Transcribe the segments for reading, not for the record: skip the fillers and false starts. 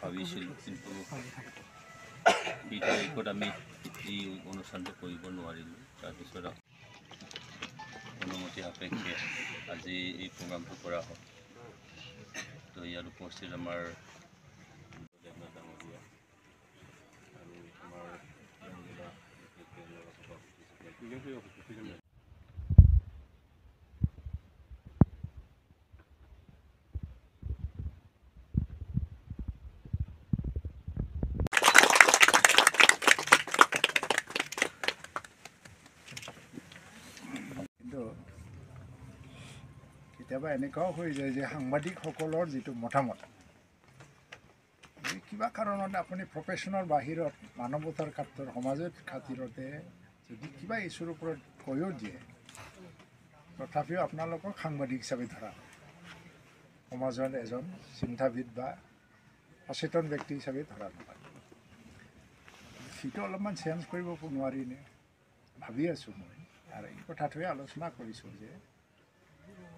ভাবিছিল কিন্তু বিধায়কত আমি এই অনুষ্ঠানটো কৰিব নোৱাৰিলোঁ তাৰপিছত অনুমতি সাপেক্ষে আজি এই প্ৰগ্ৰামটো কৰা হয় তো ইয়াত উপস্থিত আমাৰ ডাঙৰীয়া আৰু আমাৰ কেতিয়াবা এনেকুৱাও হৈ যায় যে সাংবাদিকসকলৰ যিটো মতামত কিবা কাৰণত আপুনি প্ৰফেশ্যনৰ বাহিৰত মানৱতাৰ ক্ষেত্ৰত সমাজৰ খাতিৰতে যদি কিবা ইছ্যুৰ ওপৰত কৈও দিয়ে তথাপিও আপোনালোকক সাংবাদিক হিচাপে ধৰা সমাজৰ এজন চিন্তাবিদ বা সচেতন ব্যক্তি হিচাপে ধৰা নহয় সেইটো অলপমান চেঞ্জ কৰিব নোৱাৰিনে ভাবি আছোঁ মই আৰু এই কথাটোৱে আলোচনা কৰিছোঁ যে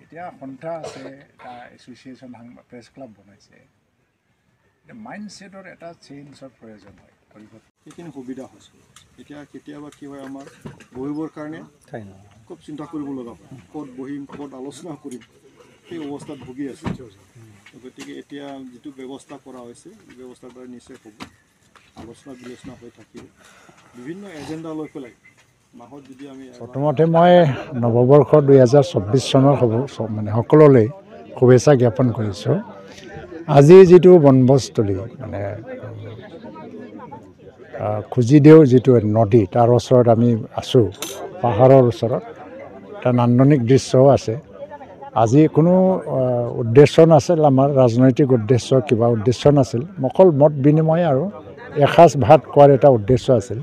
এতিয়া সন্থা আছে এটা এছ'চিয়েশ্যন প্ৰেছ ক্লাব বনাইছে মাইণ্ডছেটৰ এটা চেঞ্জৰ প্ৰয়োজন হয় সেইখিনি সুবিধা হৈছে এতিয়া কেতিয়াবা কি হয় আমাৰ বহিবৰ কাৰণে খুব চিন্তা কৰিব লগা হয় ক'ত বহিম ক'ত আলোচনা কৰিম সেই অৱস্থাত ভুগি আছোঁ গতিকে এতিয়া যিটো ব্যৱস্থা কৰা হৈছে এই ব্যৱস্থাৰ দ্বাৰা নিশ্চয় হ'ব আলোচনা বিলোচনা হৈ থাকিব বিভিন্ন এজেণ্ডা লৈ পেলাই মাহত যদি আমি প্ৰথমতে মই নৱবৰ্ষ 2024 চনৰ মানে সকলোলৈ শুভেচ্ছা জ্ঞাপন কৰিছোঁ আজি যিটো বনভোজস্থলী মানে খুজিদেউ যিটো নদী তাৰ ওচৰত আমি আছোঁ পাহাৰৰ ওচৰত এটা নান্দনিক দৃশ্যও আছে আজি কোনো উদ্দেশ্য নাছিল আমাৰ ৰাজনৈতিক উদ্দেশ্য কিবা উদ্দেশ্য নাছিল অকল মত বিনিময় আৰু এসাঁজ ভাত খোৱাৰ এটা উদ্দেশ্য আছিল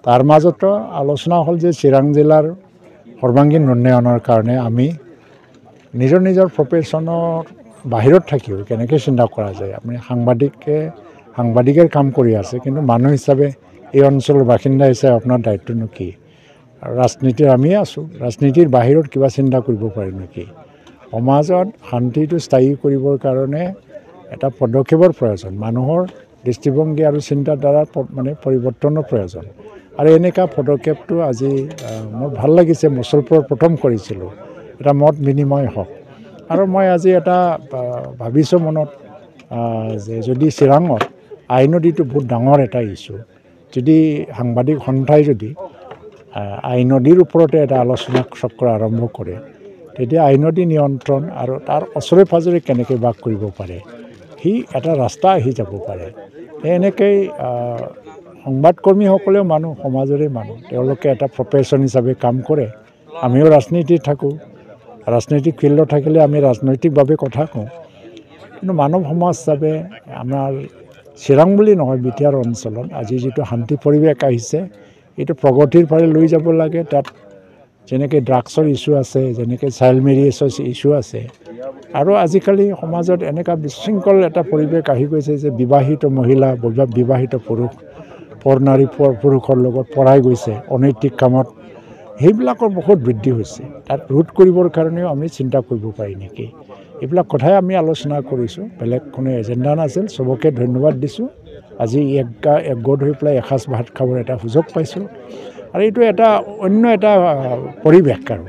তাৰ মাজতো আলোচনা হ'ল যে চিৰাং জিলাৰ সৰ্বাংগীন উন্নয়নৰ কাৰণে আমি নিজৰ নিজৰ প্ৰফেশ্যনৰ বাহিৰত থাকিও কেনেকৈ চিন্তা কৰা যায় আপুনি সাংবাদিকৰ কাম কৰি আছে কিন্তু মানুহ হিচাপে এই অঞ্চলৰ বাসিন্দা হিচাপে আপোনাৰ দায়িত্বনো কি আৰু ৰাজনীতিৰ আমিয়ে আছোঁ ৰাজনীতিৰ বাহিৰত কিবা চিন্তা কৰিব পাৰি নেকি সমাজত শান্তিটো স্থায়ী কৰিবৰ কাৰণে এটা পদক্ষেপৰ প্ৰয়োজন মানুহৰ দৃষ্টিভংগী আৰু চিন্তাধাৰাৰ মানে পৰিৱৰ্তনৰ প্ৰয়োজন আৰু এনেকুৱা পদক্ষেপটো আজি মোৰ ভাল লাগিছে মুছলপুৰত প্ৰথম কৰিছিলোঁ এটা মত বিনিময় হওক আৰু মই আজি এটা ভাবিছোঁ মনত যে যদি চিৰাঙত আইনদীটো বহুত ডাঙৰ এটা ইছ্যু যদি সাংবাদিক সন্থাই যদি আইনদীৰ ওপৰতে এটা আলোচনা চক্ৰ আৰম্ভ কৰে তেতিয়া আইনদী নিয়ন্ত্ৰণ আৰু তাৰ ওচৰে পাজৰে কেনেকৈ বাস কৰিব পাৰে সি এটা ৰাস্তা আহি যাব পাৰে এনেকৈ সংবাদকৰ্মীসকলেও মানুহ সমাজৰে মানুহ তেওঁলোকে এটা প্ৰফেশ্যন হিচাপে কাম কৰে আমিও ৰাজনীতিত থাকোঁ ৰাজনৈতিক ফিল্ডত থাকিলে আমি ৰাজনৈতিকভাৱে কথা কওঁ কিন্তু মানৱ সমাজ হিচাপে আমাৰ চিৰাং বুলি নহয় বিটিআৰ অঞ্চলত আজি যিটো শান্তি পৰিৱেশ আহিছে এইটো প্ৰগতিৰ ফালে লৈ যাব লাগে তাত যেনেকৈ ড্ৰাগছৰ ইছ্যু আছে যেনেকৈ চাইল্ড মেৰিয়েজৰ ইছ্যু আছে আৰু আজিকালি সমাজত এনেকুৱা বিশৃংখল এটা পৰিৱেশ আহি গৈছে যে বিবাহিত মহিলা বিবাহিত পুৰুষ নাৰী পুৰুষৰ লগত পৰাই গৈছে অনৈতিক কামত সেইবিলাকৰ বহুত বৃদ্ধি হৈছে তাত ৰোধ কৰিবৰ কাৰণেও আমি চিন্তা কৰিব পাৰি নেকি এইবিলাক কথাই আমি আলোচনা কৰিছোঁ বেলেগ কোনো এজেণ্ডা নাছিল চবকে ধন্যবাদ দিছোঁ আজি একগোট হৈ পেলাই এসাঁজ ভাত খাবৰ এটা সুযোগ পাইছোঁ আৰু এইটো এটা অন্য এটা পৰিৱেশ আৰু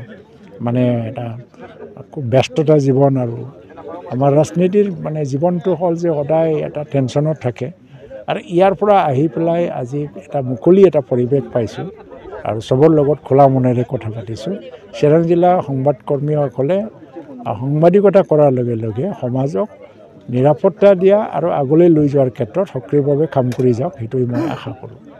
মানে এটা খুব ব্যস্ততা জীৱন আৰু আমাৰ ৰাজনীতিৰ মানে জীৱনটো হ'ল যে সদায় এটা টেনশ্যনত থাকে আৰু ইয়াৰ পৰা আহি পেলাই আজি এটা মুকলি এটা পৰিৱেশ পাইছোঁ আৰু চবৰ লগত খোলা মনেৰে কথা পাতিছোঁ চিৰাং জিলা সংবাদকৰ্মীসকলে সাংবাদিকতা কৰাৰ লগে লগে সমাজক নিৰাপত্তা দিয়া আৰু আগলৈ লৈ যোৱাৰ ক্ষেত্ৰত সক্ৰিয়ভাৱে কাম কৰি যাওক সেইটোৱে মই আশা কৰোঁ